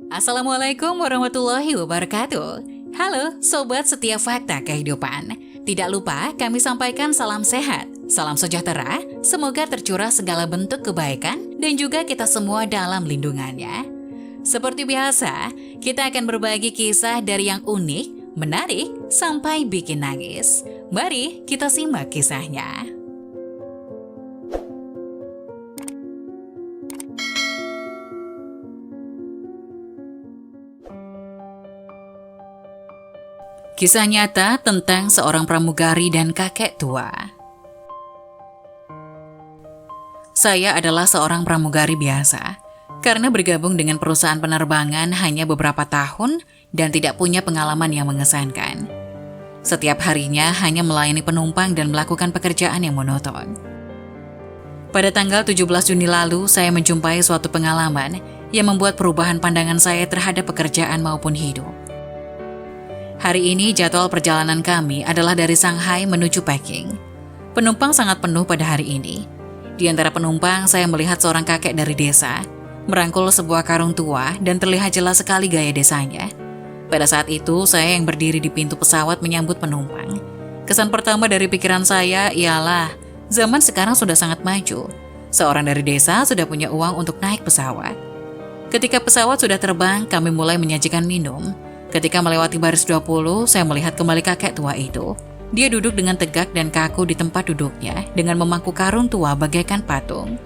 Assalamualaikum warahmatullahi wabarakatuh. Halo Sobat Setia Fakta Kehidupan. Tidak lupa kami sampaikan salam sehat, salam sejahtera, semoga tercurah segala bentuk kebaikan dan juga kita semua dalam lindungannya. Seperti biasa, kita akan berbagi kisah dari yang unik, menarik, sampai bikin nangis. Mari kita simak kisahnya. Kisah nyata tentang seorang pramugari dan kakek tua. Saya adalah seorang pramugari biasa. Karena bergabung dengan perusahaan penerbangan hanya beberapa tahun dan tidak punya pengalaman yang mengesankan. Setiap harinya hanya melayani penumpang dan melakukan pekerjaan yang monoton. Pada tanggal 17 Juni lalu, saya menjumpai suatu pengalaman yang membuat perubahan pandangan saya terhadap pekerjaan maupun hidup. Hari ini jadwal perjalanan kami adalah dari Shanghai menuju Peking. Penumpang sangat penuh pada hari ini. Di antara penumpang, saya melihat seorang kakek dari desa, merangkul sebuah karung tua dan terlihat jelas sekali gaya desanya. Pada saat itu, saya yang berdiri di pintu pesawat menyambut penumpang. Kesan pertama dari pikiran saya ialah, zaman sekarang sudah sangat maju. Seorang dari desa sudah punya uang untuk naik pesawat. Ketika pesawat sudah terbang, kami mulai menyajikan minum. Ketika melewati baris 20, saya melihat kembali kakek tua itu. Dia duduk dengan tegak dan kaku di tempat duduknya dengan memangku karung tua bagaikan patung.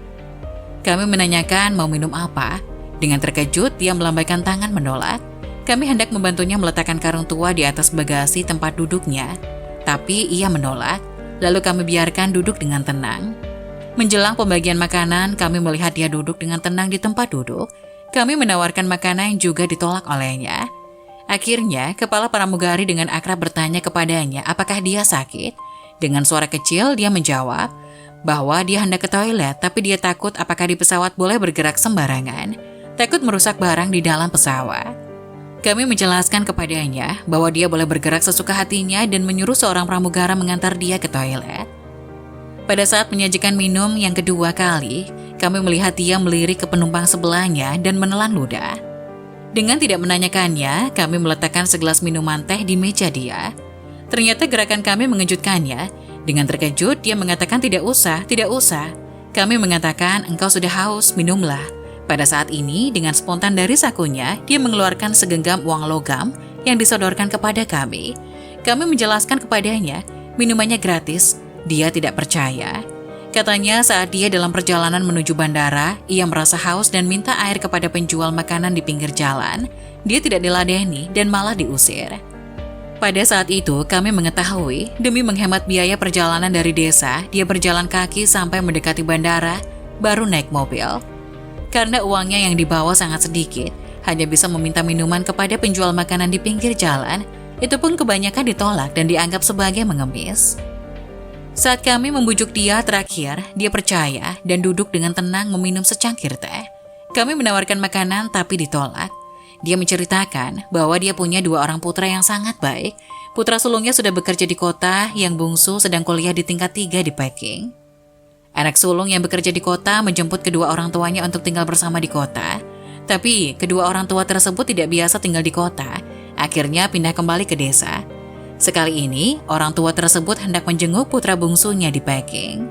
Kami menanyakan mau minum apa. Dengan terkejut, dia melambaikan tangan menolak. Kami hendak membantunya meletakkan karung tua di atas bagasi tempat duduknya. Tapi ia menolak, lalu kami biarkan duduk dengan tenang. Menjelang pembagian makanan, kami melihat dia duduk dengan tenang di tempat duduk. Kami menawarkan makanan yang juga ditolak olehnya. Akhirnya, kepala pramugari dengan akrab bertanya kepadanya apakah dia sakit. Dengan suara kecil, dia menjawab bahwa dia hendak ke toilet, tapi dia takut apakah di pesawat boleh bergerak sembarangan. Takut merusak barang di dalam pesawat. Kami menjelaskan kepadanya bahwa dia boleh bergerak sesuka hatinya dan menyuruh seorang pramugara mengantar dia ke toilet. Pada saat menyajikan minum yang kedua kali, kami melihat dia melirik ke penumpang sebelahnya dan menelan ludah. Dengan tidak menanyakannya, kami meletakkan segelas minuman teh di meja dia. Ternyata gerakan kami mengejutkannya. Dengan terkejut, dia mengatakan tidak usah. Kami mengatakan, engkau sudah haus, minumlah. Pada saat ini, dengan spontan dari sakunya, dia mengeluarkan segenggam uang logam yang disodorkan kepada kami. Kami menjelaskan kepadanya, minumannya gratis. Dia tidak percaya. Katanya saat dia dalam perjalanan menuju bandara, ia merasa haus dan minta air kepada penjual makanan di pinggir jalan. Dia tidak diladeni dan malah diusir. Pada saat itu, kami mengetahui demi menghemat biaya perjalanan dari desa, dia berjalan kaki sampai mendekati bandara, baru naik mobil. Karena uangnya yang dibawa sangat sedikit, hanya bisa meminta minuman kepada penjual makanan di pinggir jalan, itu pun kebanyakan ditolak dan dianggap sebagai mengemis. Saat kami membujuk dia terakhir, dia percaya dan duduk dengan tenang meminum secangkir teh. Kami menawarkan makanan tapi ditolak. Dia menceritakan bahwa dia punya 2 orang putra yang sangat baik. Putra sulungnya sudah bekerja di kota, yang bungsu sedang kuliah di tingkat 3 di Peking. Anak sulung yang bekerja di kota menjemput kedua orang tuanya untuk tinggal bersama di kota. Tapi kedua orang tua tersebut tidak biasa tinggal di kota. Akhirnya pindah kembali ke desa. Sekali ini, orang tua tersebut hendak menjenguk putra bungsunya di Peking.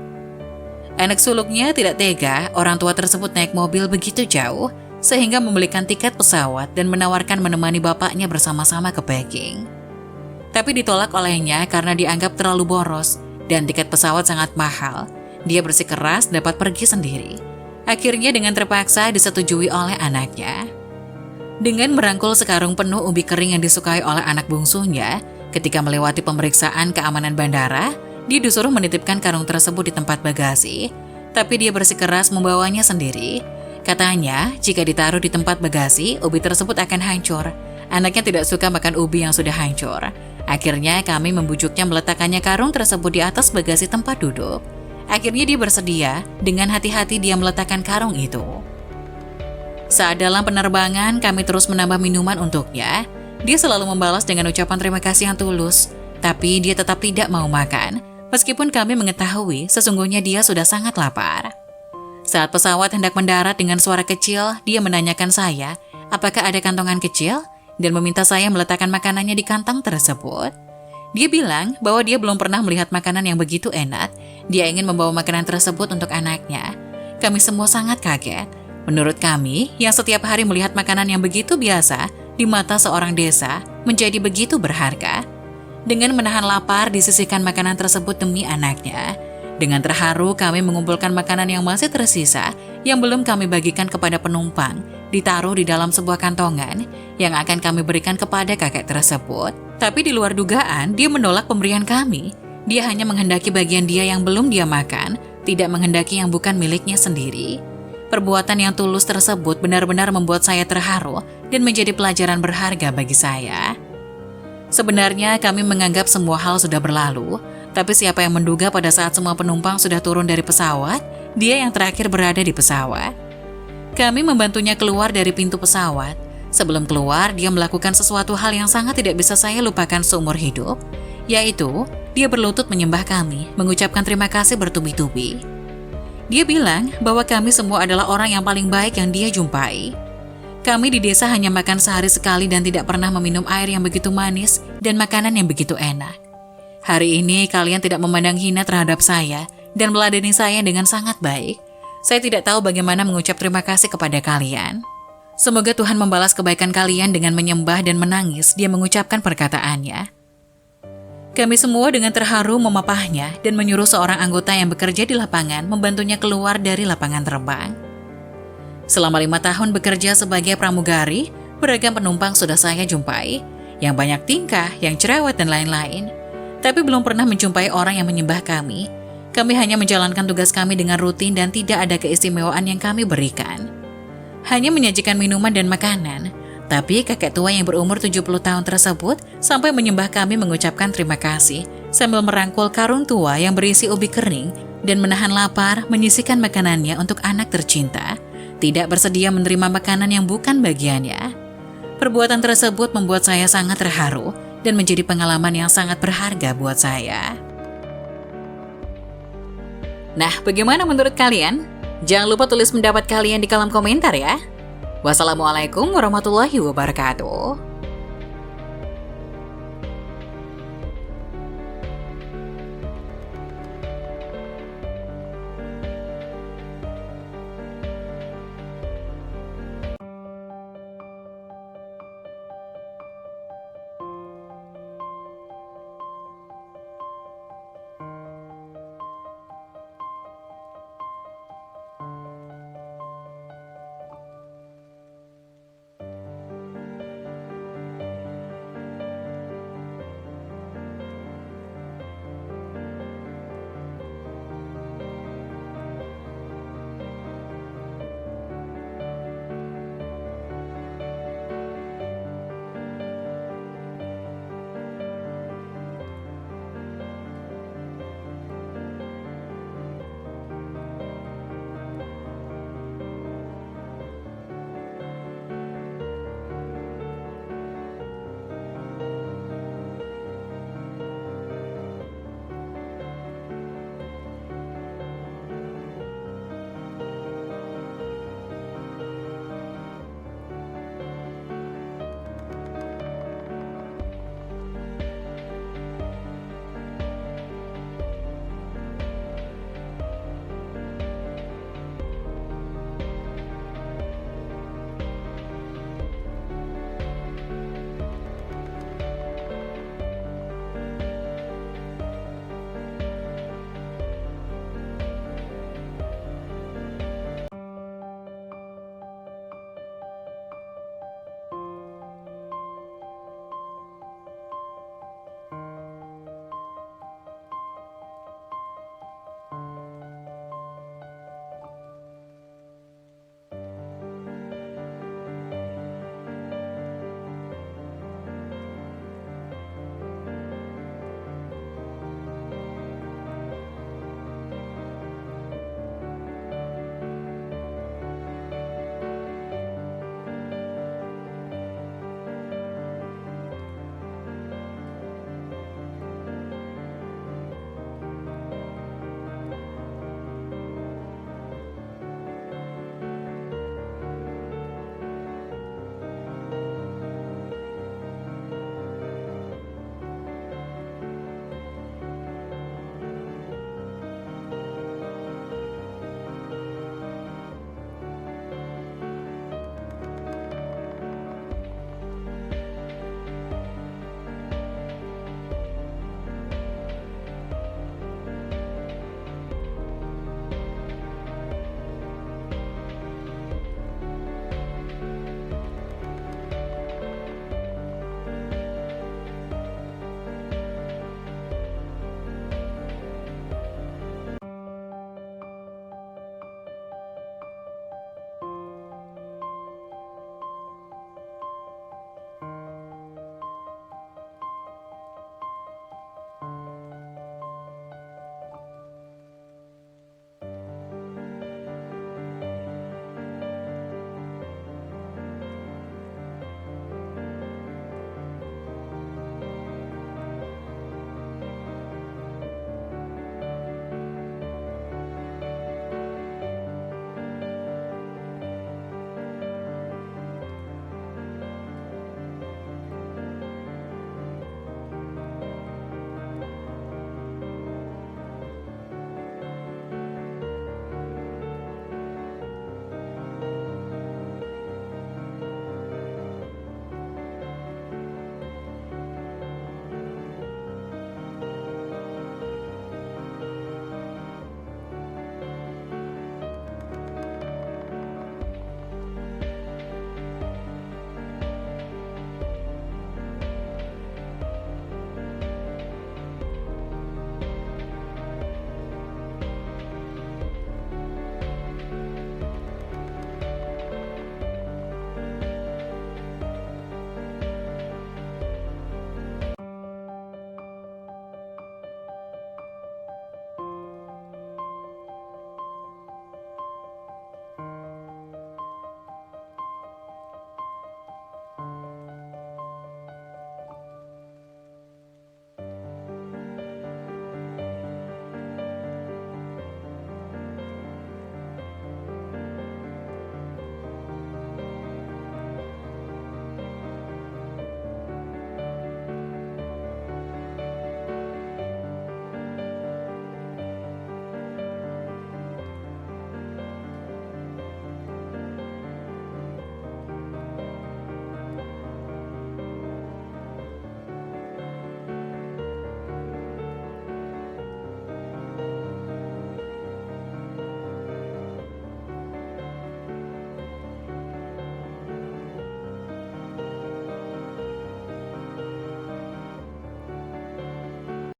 Anak sulungnya tidak tega, orang tua tersebut naik mobil begitu jauh, sehingga membelikan tiket pesawat dan menawarkan menemani bapaknya bersama-sama ke Peking. Tapi ditolak olehnya karena dianggap terlalu boros, dan tiket pesawat sangat mahal. Dia bersikeras dapat pergi sendiri. Akhirnya dengan terpaksa disetujui oleh anaknya. Dengan merangkul sekarung penuh ubi kering yang disukai oleh anak bungsunya, ketika melewati pemeriksaan keamanan bandara, dia disuruh menitipkan karung tersebut di tempat bagasi. Tapi dia bersikeras membawanya sendiri. Katanya, jika ditaruh di tempat bagasi, ubi tersebut akan hancur. Anaknya tidak suka makan ubi yang sudah hancur. Akhirnya kami membujuknya meletakkannya karung tersebut di atas bagasi tempat duduk. Akhirnya dia bersedia, dengan hati-hati dia meletakkan karung itu. Saat dalam penerbangan, kami terus menambah minuman untuknya. Dia selalu membalas dengan ucapan terima kasih yang tulus, tapi dia tetap tidak mau makan, meskipun kami mengetahui sesungguhnya dia sudah sangat lapar. Saat pesawat hendak mendarat dengan suara kecil, dia menanyakan saya, apakah ada kantongan kecil, dan meminta saya meletakkan makanannya di kantong tersebut. Dia bilang bahwa dia belum pernah melihat makanan yang begitu enak. Dia ingin membawa makanan tersebut untuk anaknya. Kami semua sangat kaget. Menurut kami, yang setiap hari melihat makanan yang begitu biasa, di mata seorang desa, menjadi begitu berharga. Dengan menahan lapar, disisihkan makanan tersebut demi anaknya. Dengan terharu, kami mengumpulkan makanan yang masih tersisa, yang belum kami bagikan kepada penumpang, ditaruh di dalam sebuah kantongan, yang akan kami berikan kepada kakek tersebut. Tapi di luar dugaan, dia menolak pemberian kami. Dia hanya menghendaki bagian dia yang belum dia makan, tidak menghendaki yang bukan miliknya sendiri. Perbuatan yang tulus tersebut benar-benar membuat saya terharu dan menjadi pelajaran berharga bagi saya. Sebenarnya kami menganggap semua hal sudah berlalu, tapi siapa yang menduga pada saat semua penumpang sudah turun dari pesawat, dia yang terakhir berada di pesawat. Kami membantunya keluar dari pintu pesawat. Sebelum keluar, dia melakukan sesuatu hal yang sangat tidak bisa saya lupakan seumur hidup, yaitu dia berlutut menyembah kami, mengucapkan terima kasih bertubi-tubi. Dia bilang bahwa kami semua adalah orang yang paling baik yang dia jumpai. Kami di desa hanya makan sehari sekali dan tidak pernah meminum air yang begitu manis dan makanan yang begitu enak. Hari ini kalian tidak memandang hina terhadap saya dan meladeni saya dengan sangat baik. Saya tidak tahu bagaimana mengucap terima kasih kepada kalian. Semoga Tuhan membalas kebaikan kalian dengan menyembah dan menangis. Dia mengucapkan perkataannya. Kami semua dengan terharu memapahnya dan menyuruh seorang anggota yang bekerja di lapangan membantunya keluar dari lapangan terbang. Selama 5 tahun bekerja sebagai pramugari, beragam penumpang sudah saya jumpai, yang banyak tingkah, yang cerewet dan lain-lain. Tapi belum pernah menjumpai orang yang menyembah kami. Kami hanya menjalankan tugas kami dengan rutin dan tidak ada keistimewaan yang kami berikan. Hanya menyajikan minuman dan makanan. Tapi kakek tua yang berumur 70 tahun tersebut sampai menyembah kami mengucapkan terima kasih sambil merangkul karung tua yang berisi ubi kering dan menahan lapar menyisihkan makanannya untuk anak tercinta. Tidak bersedia menerima makanan yang bukan bagiannya. Perbuatan tersebut membuat saya sangat terharu dan menjadi pengalaman yang sangat berharga buat saya. Nah, bagaimana menurut kalian? Jangan lupa tulis pendapat kalian di kolom komentar ya. Wassalamualaikum warahmatullahi wabarakatuh.